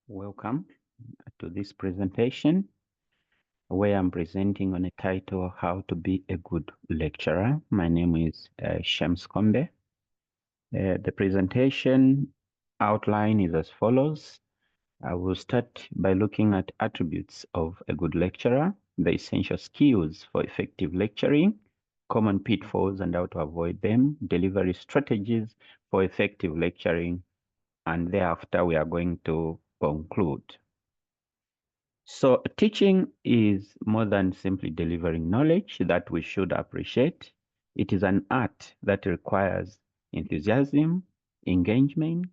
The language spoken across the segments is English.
Welcome to this presentation where I'm presenting on a title, How to Be a Good Lecturer. My name is Shem Sikombe. The presentation outline is as follows. I will start by looking at attributes of a good lecturer, the essential skills for effective lecturing, common pitfalls and how to avoid them, delivery strategies for effective lecturing, and thereafter we are going to conclude. So teaching is more than simply delivering knowledge that we should appreciate. It is an art that requires enthusiasm, engagement,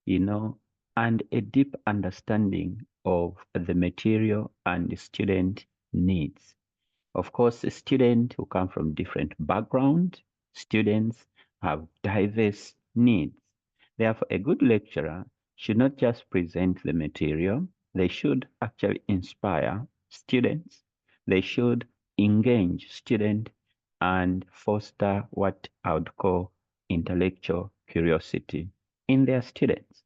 and a deep understanding of the material and the student needs. Of course, students who come from different backgrounds, students have diverse needs. Therefore, a good lecturer should not just present the material, they should actually inspire students. They should engage students and foster what I would call intellectual curiosity in their students.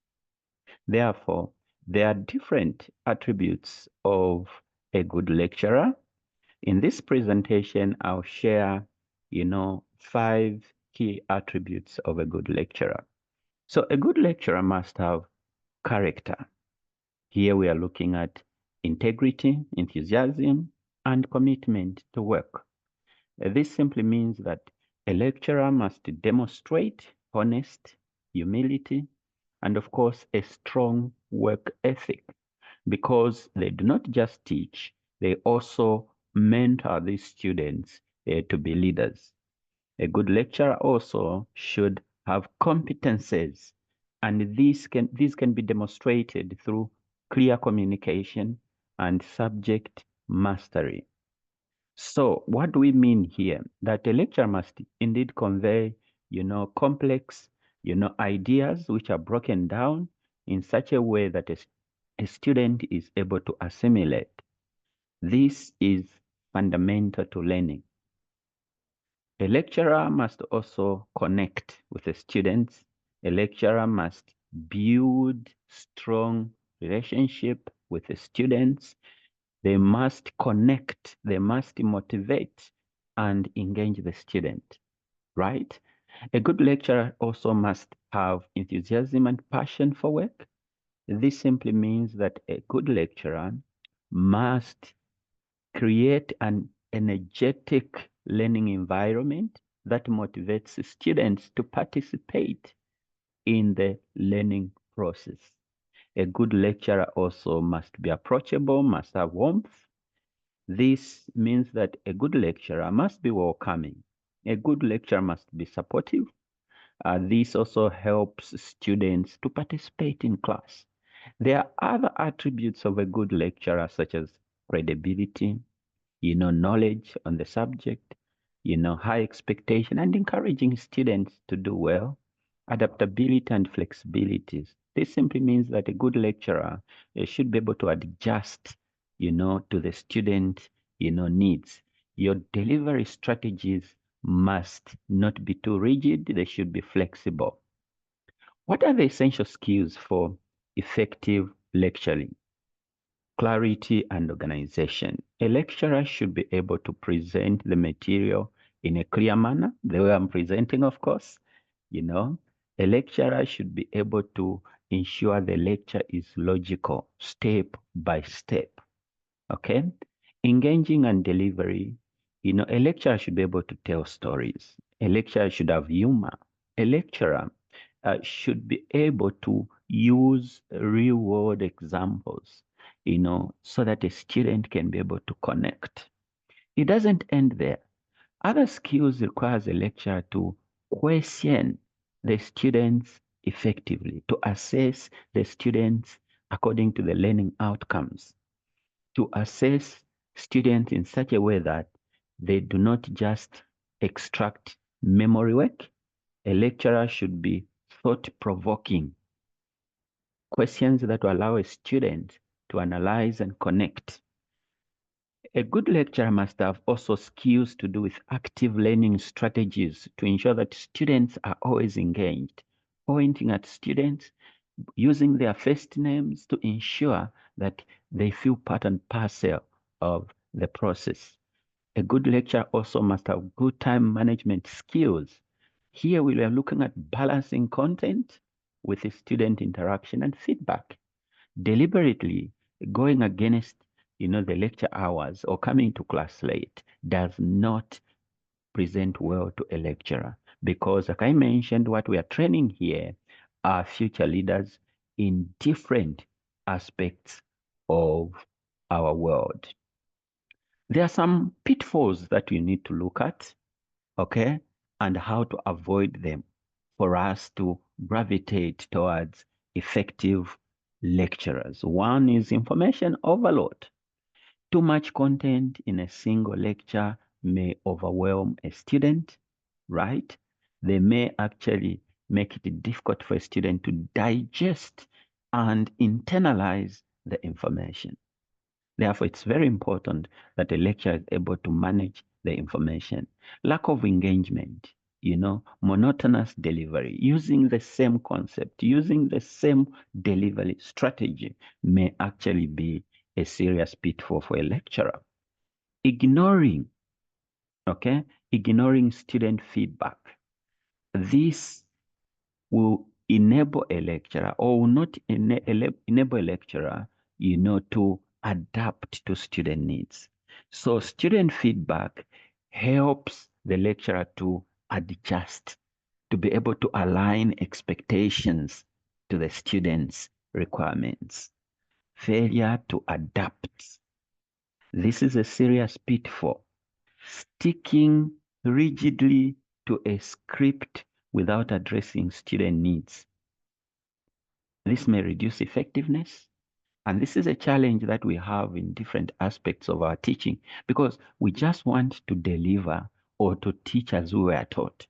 Therefore, there are different attributes of a good lecturer. In this presentation, I'll share, 5 key attributes of a good lecturer. So a good lecturer must have character. Here we are looking at integrity, enthusiasm, and commitment to work. This simply means that a lecturer must demonstrate honest humility and, of course, a strong work ethic, because they do not just teach, they also mentor these students to be leaders. A good lecturer also should have competences, and these can be demonstrated through clear communication and subject mastery. So what do we mean here? That a lecturer must indeed convey, complex, ideas which are broken down in such a way that a student is able to assimilate. This is fundamental to learning. A lecturer must also connect with the students. A lecturer must build strong relationship with the students. They must connect, they must motivate and engage the student, right? A good lecturer also must have enthusiasm and passion for work. This simply means that a good lecturer must create an energetic learning environment that motivates students to participate in the learning process. A good lecturer also must be approachable, must have warmth. This means that a good lecturer must be welcoming. A good lecturer must be supportive. This also helps students to participate in class. There are other attributes of a good lecturer, such as credibility, knowledge on the subject, high expectation and encouraging students to do well, adaptability and flexibilities. This simply means that a good lecturer should be able to adjust, to the student, needs. Your delivery strategies must not be too rigid. They should be flexible. What are the essential skills for effective lecturing? Clarity and organization. A lecturer should be able to present the material in a clear manner, the way I'm presenting, of course. A lecturer should be able to ensure the lecture is logical, step by step. Okay? Engaging and delivery. A lecturer should be able to tell stories. A lecturer should have humor. A lecturer should be able to use real world examples, so that a student can be able to connect. It doesn't end there. Other skills requires a lecturer to question the students effectively, to assess the students according to the learning outcomes, to assess students in such a way that they do not just extract memory work. A lecturer should be thought-provoking, questions that will allow a student to analyze and connect. A good lecturer must have also skills to do with active learning strategies to ensure that students are always engaged, pointing at students, using their first names to ensure that they feel part and parcel of the process. A good lecturer also must have good time management skills. Here we are looking at balancing content with student interaction and feedback. Deliberately going against, the lecture hours or coming to class late does not present well to a lecturer because, like I mentioned, what we are training here are future leaders in different aspects of our world. There are some pitfalls that you need to look at, okay, and how to avoid them for us to gravitate towards effective lecturers. One is information overload. Too much content in a single lecture may overwhelm a student, right? They may actually make it difficult for a student to digest and internalize the information. Therefore, it's very important that a lecturer is able to manage the information. Lack of engagement, monotonous delivery, using the same concept, using the same delivery strategy may actually be a serious pitfall for a lecturer. Ignoring, okay, ignoring student feedback. This will enable a lecturer or will not enable a lecturer, to adapt to student needs. So student feedback helps the lecturer to adjust, to be able to align expectations to the students' requirements. Failure to adapt. This is a serious pitfall. Sticking rigidly to a script without addressing student needs. This may reduce effectiveness. And this is a challenge that we have in different aspects of our teaching because we just want to deliver or to teach as we were taught.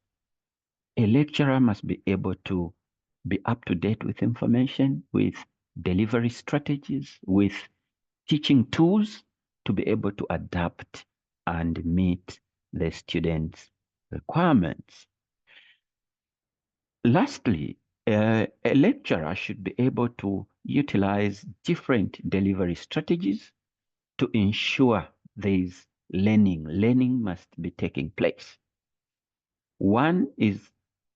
A lecturer must be able to be up to date with information, with delivery strategies, with teaching tools to be able to adapt and meet the students' requirements. Lastly, a lecturer should be able to utilize different delivery strategies to ensure there is learning. Learning must be taking place. One is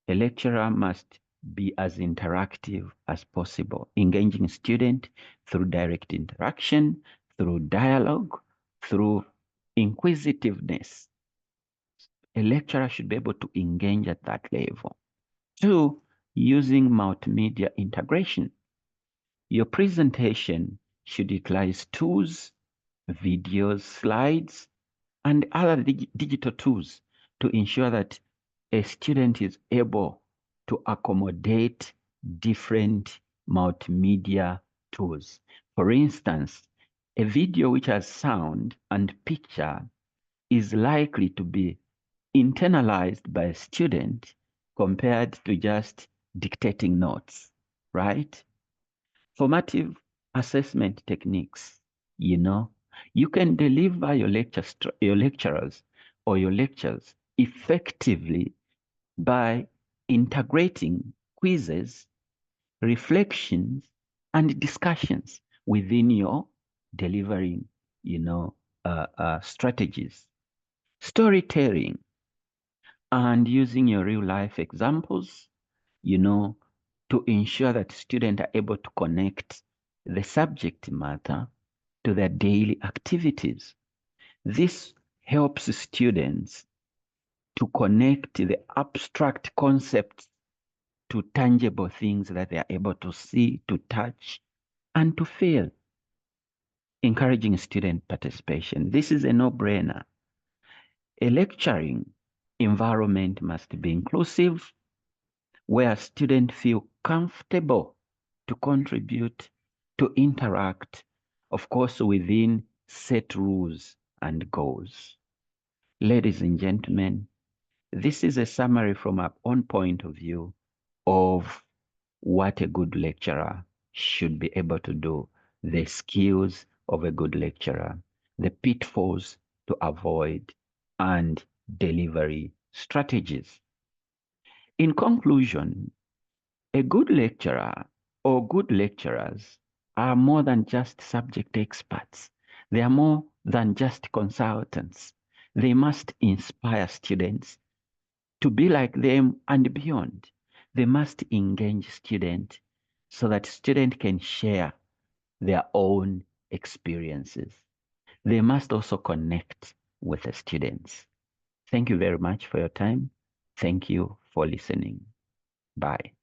a lecturer must be as interactive as possible, engaging student through direct interaction, through dialogue, through inquisitiveness. A lecturer should be able to engage at that level. Two, using multimedia integration. Your presentation should utilize tools, videos, slides, and other digital tools to ensure that a student is able to accommodate different multimedia tools. For instance, a video which has sound and picture is likely to be internalized by a student compared to just dictating notes, right? Formative assessment techniques, you can deliver your lecturers or your lectures effectively by integrating quizzes, reflections, and discussions within your delivering, strategies. Storytelling and using your real life examples, to ensure that students are able to connect the subject matter to their daily activities. This helps students to connect the abstract concepts to tangible things that they are able to see, to touch, and to feel. Encouraging student participation. This is a no-brainer. A lecturing environment must be inclusive, where students feel comfortable to contribute, to interact, of course, within set rules and goals. Ladies and gentlemen, this is a summary from our own point of view of what a good lecturer should be able to do, the skills of a good lecturer, the pitfalls to avoid, and delivery strategies. In conclusion, a good lecturer or good lecturers are more than just subject experts. They are more than just consultants. They must inspire students to be like them and beyond. They must engage students so that students can share their own experiences. They must also connect with the students. Thank you very much for your time. Thank you for listening. Bye.